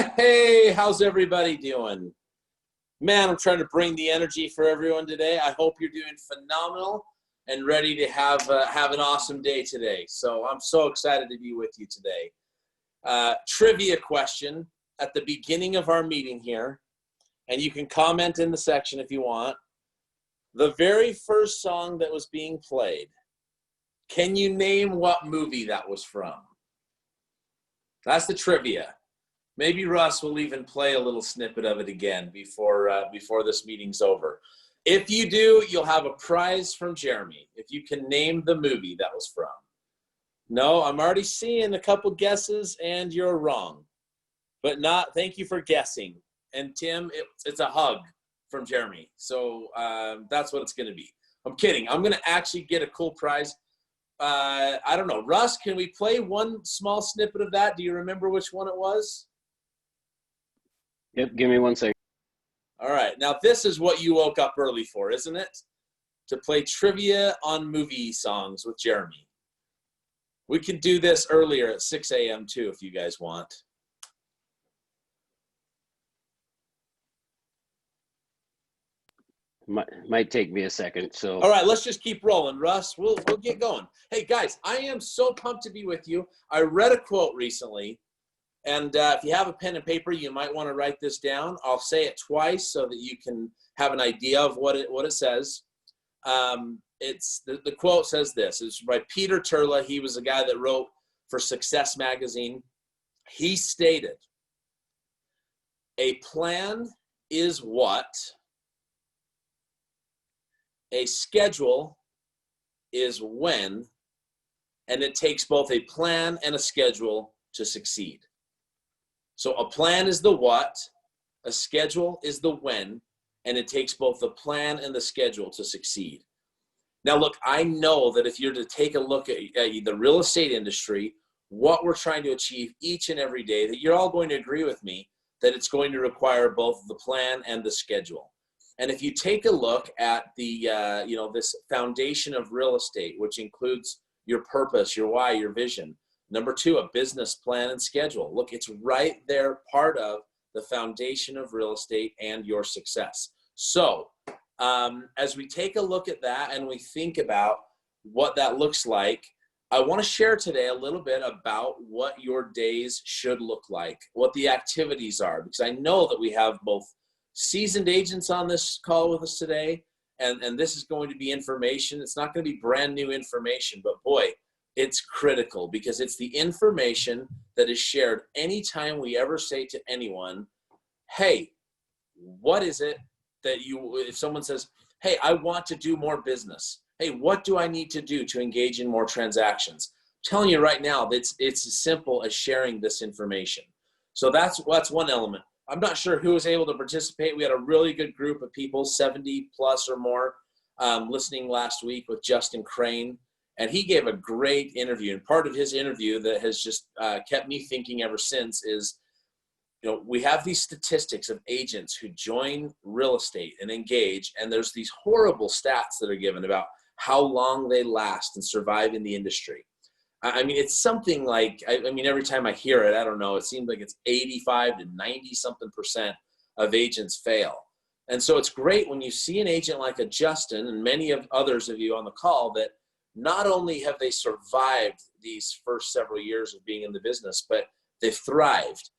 Hey, how's everybody doing? Man, I'm trying to bring the energy for everyone today. I hope you're doing phenomenal and ready to have an awesome day today. So I'm so excited to be with you today. Trivia question at the beginning of our meeting here, and you can comment in the section if you want. The very first song that was being played, can you name what movie that was from? That's the trivia. Maybe Russ will even play a little snippet of it again before this meeting's over. If you do, you'll have a prize from Jeremy if you can name the movie that was from. No, I'm already seeing a couple guesses, and you're wrong. But not. Thank you for guessing. And Tim, it's a hug from Jeremy. So that's what it's going to be. I'm kidding. I'm going to actually get a cool prize. I don't know. Russ, can we play one small snippet of that? Do you remember which one it was? Yep, give me 1 second. All right. Now, this is what you woke up early for, isn't it? To play trivia on movie songs with Jeremy. We can do this earlier at 6 a.m. too if you guys want. Might take me a second. So all right, let's just keep rolling, Russ. We'll get going. Hey guys, I am so pumped to be with you. I read a quote recently, and if you have a pen and paper, you might want to write this down. I'll say it twice so that you can have an idea of what it says. It's the quote says this. It's by Peter Turla. He was a guy that wrote for Success magazine. He stated, "A plan is what? A schedule is when, and it takes both a plan and a schedule to succeed." So a plan is the what, a schedule is the when, and it takes both the plan and the schedule to succeed. Now, look, I know that if you're to take a look at the real estate industry, what we're trying to achieve each and every day, that you're all going to agree with me that it's going to require both the plan and the schedule. And if you take a look at the, this foundation of real estate, which includes your purpose, your why, your vision. Number 2, a business plan and schedule. Look, it's right there, part of the foundation of real estate and your success. So as we take a look at that and we think about what that looks like, I want to share today a little bit about what your days should look like, what the activities are, because I know that we have both seasoned agents on this call with us today, and this is going to be information. It's not going to be brand new information, but boy, it's critical because it's the information that is shared anytime we ever say to anyone, hey, what is it that if someone says, hey, I want to do more business. Hey, what do I need to do to engage in more transactions? I'm telling you right now, it's as simple as sharing this information. So that's one element. I'm not sure who was able to participate. We had a really good group of people, 70 plus or more, listening last week with Justin Crane. And he gave a great interview. And part of his interview that has just kept me thinking ever since is, we have these statistics of agents who join real estate and engage, and there's these horrible stats that are given about how long they last and survive in the industry. I mean, it's something like, every time I hear it, I don't know, it seems like it's 85 to 90-something% of agents fail. And so it's great when you see an agent like a Justin and many of others of you on the call that not only have they survived these first several years of being in the business, but they've thrived.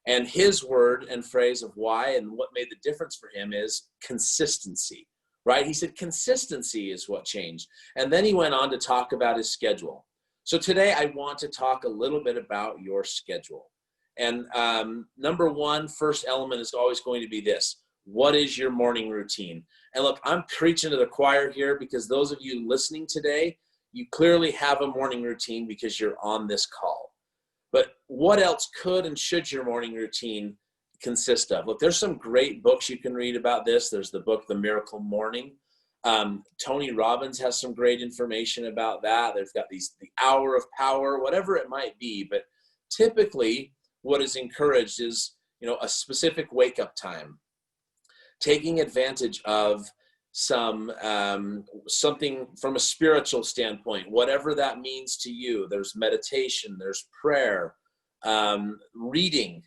And his word and phrase of why and what made the difference for him is consistency, right? He said consistency is what changed. And then he went on to talk about his schedule. So today I want to talk a little bit about your schedule. And number one, first element is always going to be this. What is your morning routine? And look, I'm preaching to the choir here because those of you listening today, you clearly have a morning routine because you're on this call. But what else could and should your morning routine consist of? Look, there's some great books you can read about this. There's the book, The Miracle Morning. Tony Robbins has some great information about that. They've got the hour of power, whatever it might be. But typically what is encouraged is, a specific wake-up time, taking advantage of something from a spiritual standpoint, whatever that means to you. There's meditation, there's prayer, reading,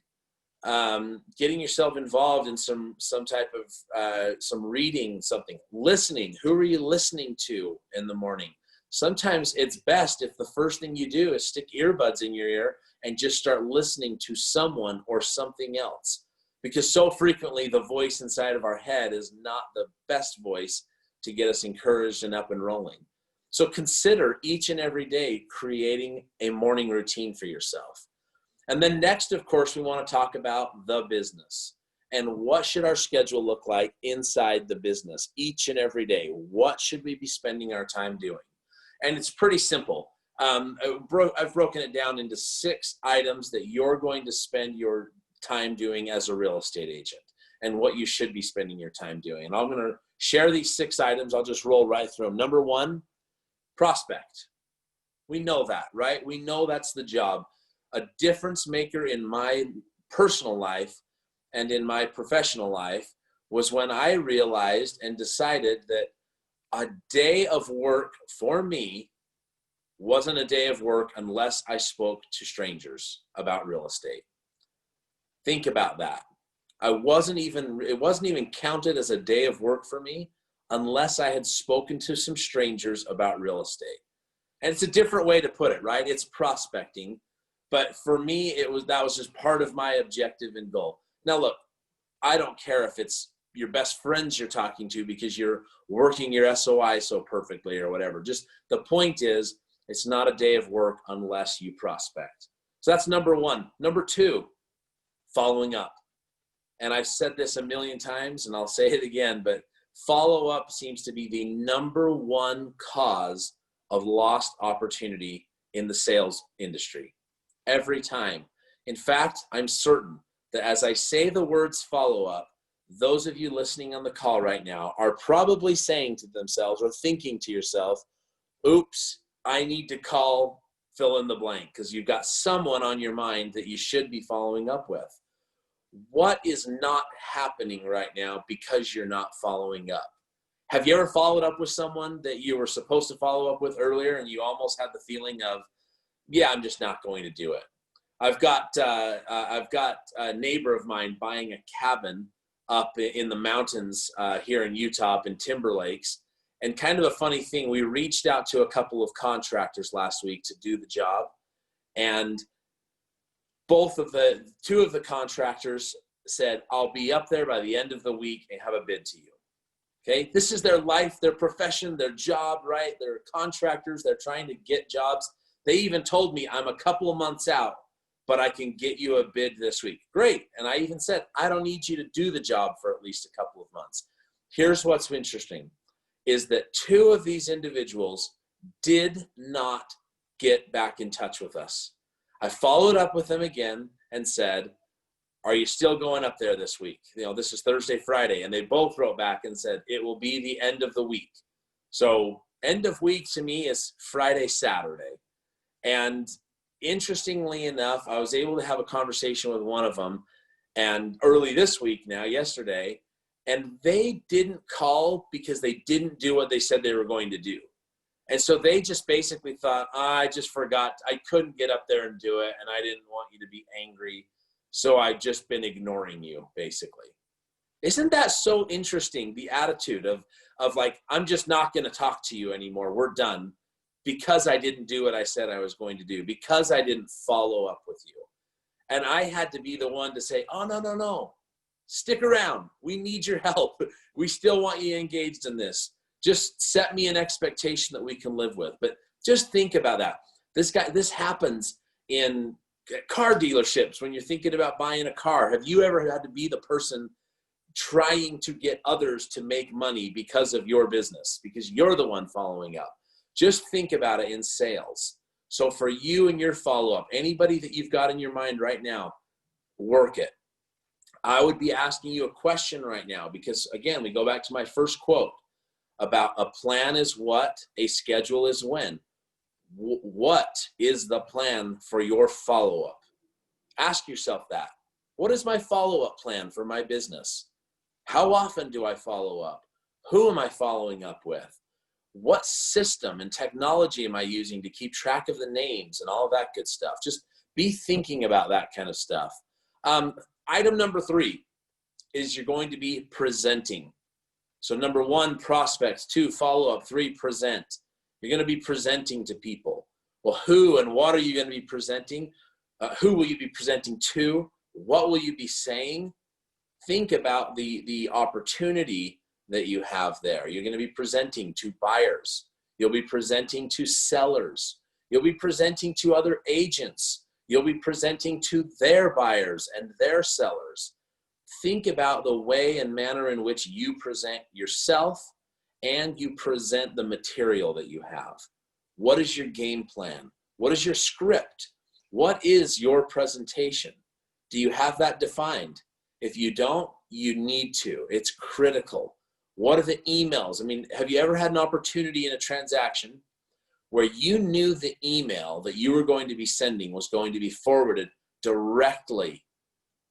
getting yourself involved in some type of some reading, something, listening. Who are you listening to in the morning? Sometimes it's best if the first thing you do is stick earbuds in your ear and just start listening to someone or something else, because so frequently the voice inside of our head is not the best voice to get us encouraged and up and rolling. So consider each and every day creating a morning routine for yourself. And then next, of course, we want to talk about the business and what should our schedule look like inside the business each and every day. What should we be spending our time doing? And it's pretty simple. I've broken it down into 6 items that you're going to spend your time doing as a real estate agent and what you should be spending your time doing. And I'm going to share these 6 items. I'll just roll right through them. Number 1, prospect. We know that, right? We know that's the job. A difference maker in my personal life and in my professional life was when I realized and decided that a day of work for me wasn't a day of work unless I spoke to strangers about real estate. Think about that. It wasn't even counted as a day of work for me unless I had spoken to some strangers about real estate. And it's a different way to put it, right? It's prospecting. But for me, that was just part of my objective and goal. Now, look, I don't care if it's your best friends you're talking to because you're working your SOI so perfectly or whatever. Just the point is, it's not a day of work unless you prospect. So that's number 1. Number 2, following up. And I've said this a million times and I'll say it again, but follow up seems to be the number 1 cause of lost opportunity in the sales industry. Every time. In fact, I'm certain that as I say the words follow up, those of you listening on the call right now are probably saying to themselves or thinking to yourself, oops, I need to call fill in the blank, because you've got someone on your mind that you should be following up with. What is not happening right now because you're not following up? Have you ever followed up with someone that you were supposed to follow up with earlier and you almost had the feeling of, yeah, I'm just not going to do it? I've got a neighbor of mine buying a cabin up in the mountains here in Utah, up in Timber Lakes. And kind of a funny thing, we reached out to a couple of contractors last week to do the job. And two of the contractors said, I'll be up there by the end of the week and have a bid to you. Okay, this is their life, their profession, their job, right? They're contractors, they're trying to get jobs. They even told me, I'm a couple of months out, but I can get you a bid this week. Great. And I even said, I don't need you to do the job for at least a couple of months. Here's what's interesting, is that 2 of these individuals did not get back in touch with us. I followed up with them again and said, are you still going up there this week? This is Thursday, Friday. And they both wrote back and said, it will be the end of the week. So end of week to me is Friday, Saturday. And interestingly enough, I was able to have a conversation with one of them and early this week now, yesterday, and they didn't call because they didn't do what they said they were going to do. And so they just basically thought, I just forgot. I couldn't get up there and do it, and I didn't want you to be angry. So I've just been ignoring you, basically. Isn't that so interesting, the attitude of like, I'm just not going to talk to you anymore. We're done because I didn't do what I said I was going to do, because I didn't follow up with you. And I had to be the one to say, oh, no. Stick around. We need your help. We still want you engaged in this. Just set me an expectation that we can live with. But just think about that. This happens in car dealerships when you're thinking about buying a car. Have you ever had to be the person trying to get others to make money because of your business, because you're the one following up? Just think about it in sales. So for you and your follow-up, anybody that you've got in your mind right now, work it. I would be asking you a question right now because, again, we go back to my first quote about a plan is what, a schedule is when. What is the plan for your follow-up? Ask yourself that. What is my follow-up plan for my business? How often do I follow up? Who am I following up with? What system and technology am I using to keep track of the names and all of that good stuff? Just be thinking about that kind of stuff. Item number 3 is you're going to be presenting. So number 1, prospect. 2, follow up. 3, present. You're going to be presenting to people. Well, who and what are you going to be presenting? Who will you be presenting to? What will you be saying? Think about the opportunity that you have there. You're going to be presenting to buyers. You'll be presenting to sellers. You'll be presenting to other agents. You'll be presenting to their buyers and their sellers. Think about the way and manner in which you present yourself and you present the material that you have. What is your game plan? What is your script? What is your presentation? Do you have that defined? If you don't, you need to. It's critical. What are the emails? I mean, have you ever had an opportunity in a transaction where you knew the email that you were going to be sending was going to be forwarded directly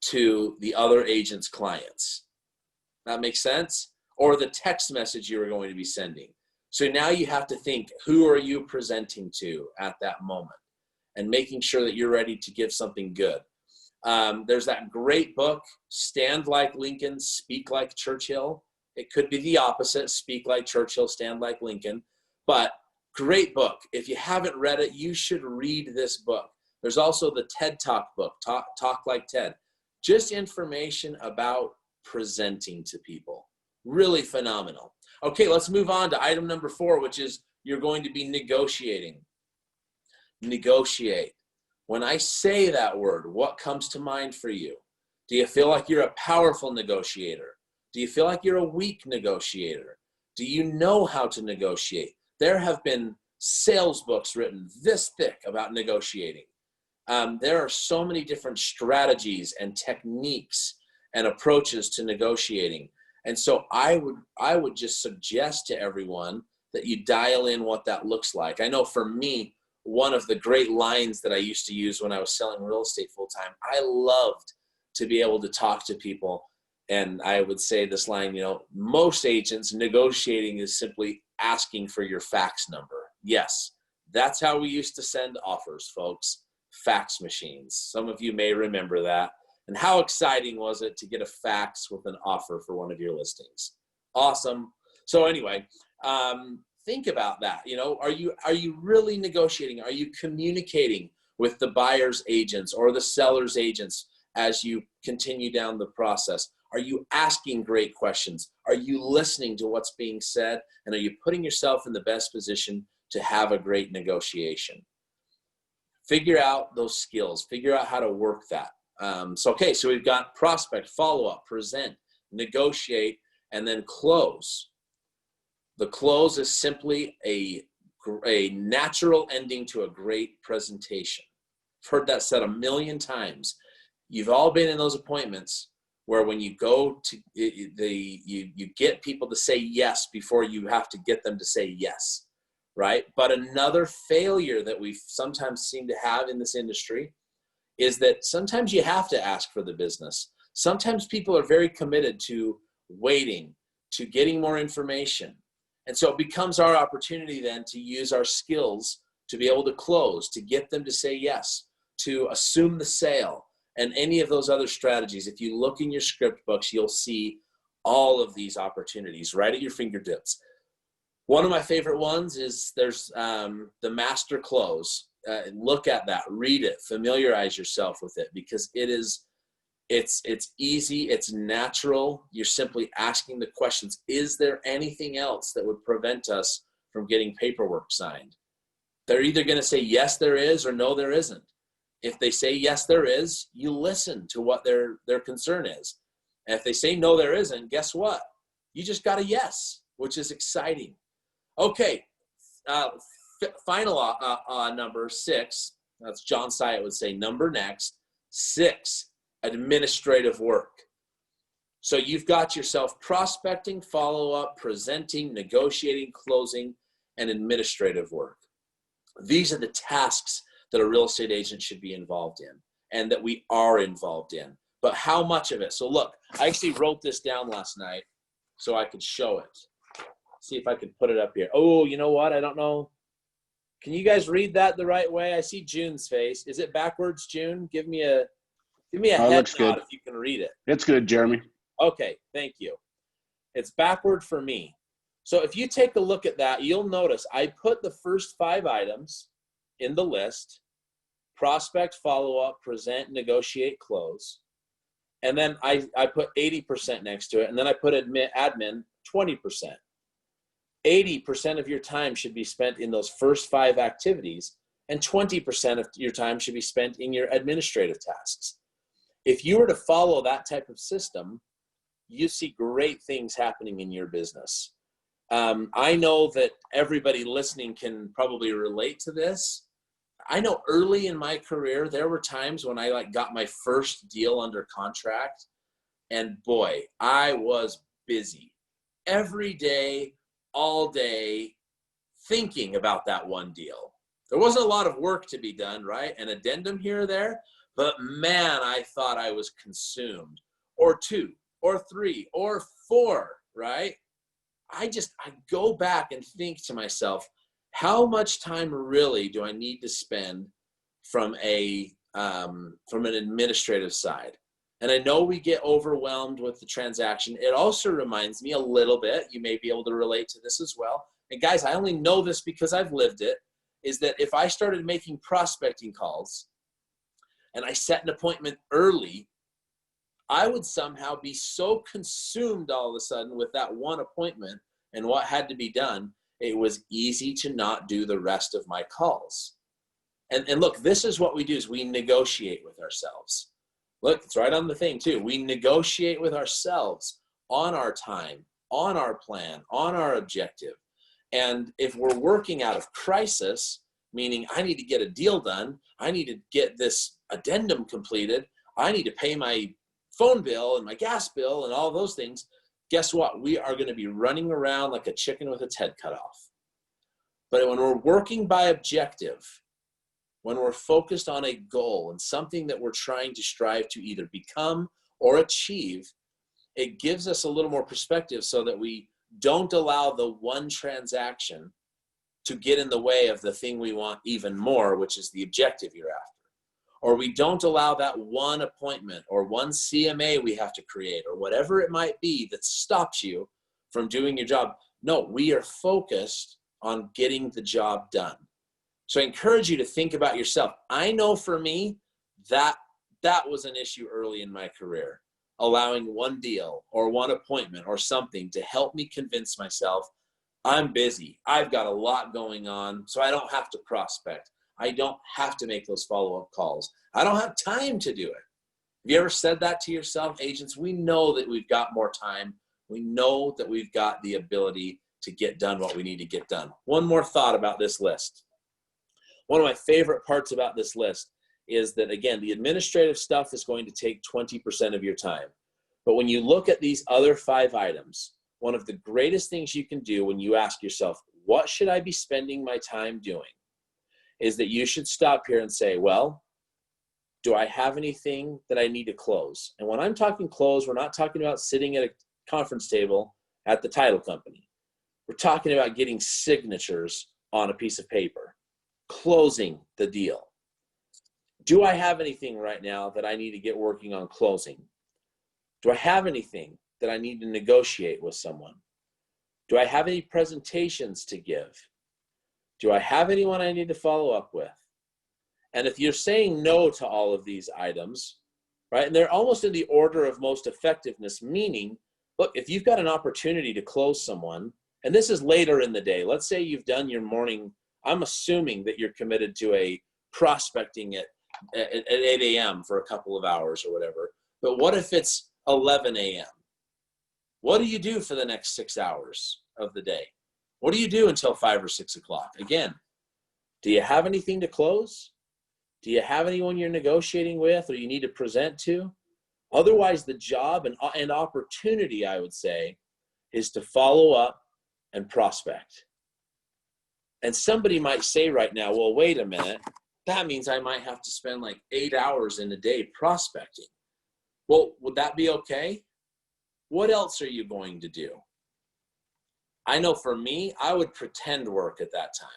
to the other agent's clients? That makes sense? Or the text message you were going to be sending. So now you have to think, who are you presenting to at that moment? And making sure that you're ready to give something good. There's that great book, Stand Like Lincoln, Speak Like Churchill. It could be the opposite, Speak Like Churchill, Stand Like Lincoln. But great book. If you haven't read it, you should read this book. There's also the TED Talk book, Talk Like TED. Just information about presenting to people. Really phenomenal. Okay, let's move on to item number 4, which is you're going to be negotiating. Negotiate. When I say that word, what comes to mind for you? Do you feel like you're a powerful negotiator? Do you feel like you're a weak negotiator? Do you know how to negotiate? There have been sales books written this thick about negotiating. There are so many different strategies and techniques and approaches to negotiating. And so I would just suggest to everyone that you dial in what that looks like. I know for me, one of the great lines that I used to use when I was selling real estate full-time, I loved to be able to talk to people. And I would say this line, most agents, negotiating is simply asking for your fax number. Yes, that's how we used to send offers, folks. Fax machines. Some of you may remember that. And how exciting was it to get a fax with an offer for one of your listings? Awesome. So anyway, think about that. Are you really negotiating? Are you communicating with the buyer's agents or the seller's agents as you continue down the process? Are you asking great questions? Are you listening to what's being said? And are you putting yourself in the best position to have a great negotiation? Figure out those skills. Figure out how to work that. So we've got prospect, follow-up, present, negotiate, and then close. The close is simply a natural ending to a great presentation. I've heard that said a million times. You've all been in those appointments where when you go to you get people to say yes before you have to get them to say yes, right? But another failure that we sometimes seem to have in this industry is that sometimes you have to ask for the business. Sometimes people are very committed to waiting, to getting more information. And so it becomes our opportunity then to use our skills to be able to close, to get them to say yes, to assume the sale, and any of those other strategies. If you look in your script books, you'll see all of these opportunities right at your fingertips. One of my favorite ones is there's the master close. Look at that, read it, familiarize yourself with it, because it's easy, it's natural. You're simply asking the questions. Is there anything else that would prevent us from getting paperwork signed? They're either going to say yes there is or no there isn't. If they say yes there is, you listen to what their concern is. And if they say no there isn't, guess what? You just got a yes, which is exciting. Okay, final number 6, that's John Syatt would say number next, 6, administrative work. So you've got yourself prospecting, follow-up, presenting, negotiating, closing, and administrative work. These are the tasks that a real estate agent should be involved in and that we are involved in. But how much of it? So look, I actually wrote this down last night so I could show it. See if I can put it up here. Oh, you know what? I don't know. Can you guys read that the right way? I see June's face. Is it backwards, June? Give me a Give me a Oh, it head looks nod good. if you can read it. It's good, Jeremy. Okay, thank you. It's backward for me. So if you take a look at that, you'll notice I put the first 5 items in the list: prospect, follow up, present, negotiate, close. And then I put 80% next to it. And then I put admin 20%. 80% of your time should be spent in those first 5 activities, and 20% of your time should be spent in your administrative tasks. If you were to follow that type of system, you see great things happening in your business. I know that everybody listening can probably relate to this. I know early in my career, there were times when I got my first deal under contract, and boy, I was busy every day, all day, thinking about that one deal. There wasn't a lot of work to be done, right? An addendum here or there, but man, I thought I was consumed. Or 2, or 3, or 4, right? I go back and think to myself, how much time really do I need to spend from an administrative side? And I know we get overwhelmed with the transaction. It also reminds me a little bit, you may be able to relate to this as well. And guys, I only know this because I've lived it, is that if I started making prospecting calls and I set an appointment early, I would somehow be so consumed all of a sudden with that one appointment and what had to be done, it was easy to not do the rest of my calls. And look, this is what we do, is we negotiate with ourselves. Look, it's right on the thing too. We negotiate with ourselves on our time, on our plan, on our objective. And if we're working out of crisis, meaning I need to get a deal done, I need to get this addendum completed, I need to pay my phone bill and my gas bill and all those things, guess what? We are going to be running around like a chicken with its head cut off. But when we're working by objective, when we're focused on a goal and something that we're trying to strive to either become or achieve, it gives us a little more perspective so that we don't allow the one transaction to get in the way of the thing we want even more, which is the objective you're after. Or we don't allow that one appointment or one CMA we have to create or whatever it might be that stops you from doing your job. No, we are focused on getting the job done. So I encourage you to think about yourself. I know for me, that was an issue early in my career, allowing one deal or one appointment or something to help me convince myself I'm busy. I've got a lot going on, so I don't have to prospect. I don't have to make those follow-up calls. I don't have time to do it. Have you ever said that to yourself? Agents, we know that we've got more time. We know that we've got the ability to get done what we need to get done. One more thought about this list. One of my favorite parts about this list is that, again, the administrative stuff is going to take 20% of your time. But when you look at these other 5 items, one of the greatest things you can do when you ask yourself, what should I be spending my time doing? Is that you should stop here and say, well, do I have anything that I need to close? And when I'm talking close, we're not talking about sitting at a conference table at the title company. We're talking about getting signatures on a piece of paper, closing the deal. Do I have anything right now that I need to get working on closing? Do I have anything that I need to negotiate with someone? Do I have any presentations to give? Do I have anyone I need to follow up with? And if you're saying no to all of these items, right, and they're almost in the order of most effectiveness, meaning, look, if you've got an opportunity to close someone, and this is later in the day, let's say you've done your morning, I'm assuming that you're committed to a prospecting at 8 a.m. for a couple of hours or whatever, but what if it's 11 a.m.? What do you do for the next 6 hours of the day? What do you do until 5 or 6 o'clock? Again, do you have anything to close? Do you have anyone you're negotiating with or you need to present to? Otherwise, the job and opportunity, I would say, is to follow up and prospect. And somebody might say right now, well, wait a minute, that means I might have to spend like 8 hours in a day prospecting. Well, would that be okay? What else are you going to do? I know for me, I would pretend work at that time.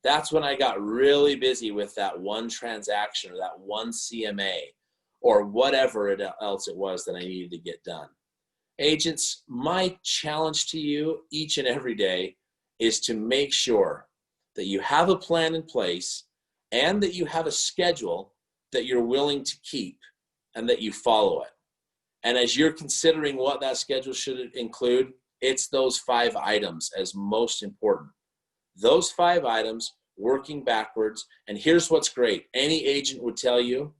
That's when I got really busy with that one transaction or that one CMA. or whatever else it was that I needed to get done. Agents, my challenge to you each and every day is to make sure that you have a plan in place and that you have a schedule that you're willing to keep and that you follow it. And as you're considering what that schedule should include, it's those 5 items as most important. Those 5 items working backwards. And here's what's great. Any agent would tell you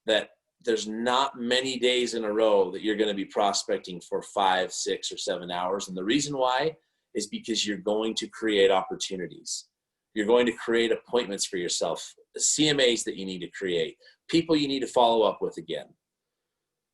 that there's not many days in a row that you're going to be prospecting for 5, 6, or 7 hours. And the reason why is because you're going to create opportunities. You're going to create appointments for yourself, CMAs that you need to create, people you need to follow up with again.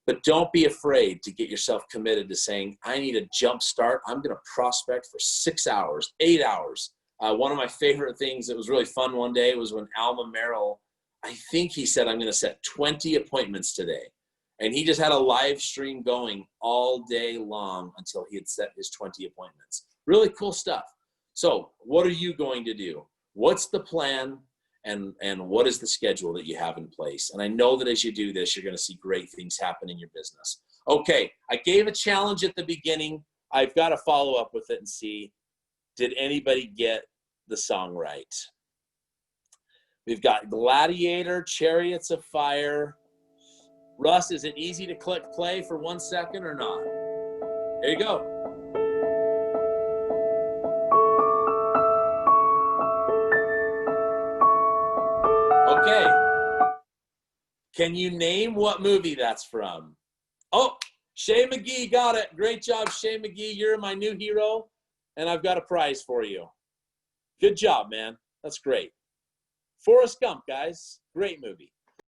But don't be afraid to get yourself committed to saying, I need a jump start. I'm going to prospect for 6 hours, 8 hours. One of my favorite things that was really fun one day was when Alma Merrill, I think he said, I'm going to set 20 appointments today. And he just had a live stream going all day long until he had set his 20 appointments. Really cool stuff. So what are you going to do? What's the plan? And what is the schedule that you have in place? And I know that as you do this, you're going to see great things happen in your business. Okay, I gave a challenge at the beginning. I've got to follow up with it and see, did anybody get the song right? We've got Gladiator, Chariots of Fire. Russ, is it easy to click play for 1 second or not? There you go. Okay. Can you name what movie that's from? Oh, Shay McGee got it. Great job, Shay McGee. You're my new hero, and I've got a prize for you. Good job, man. That's great. Forrest Gump, guys. Great movie.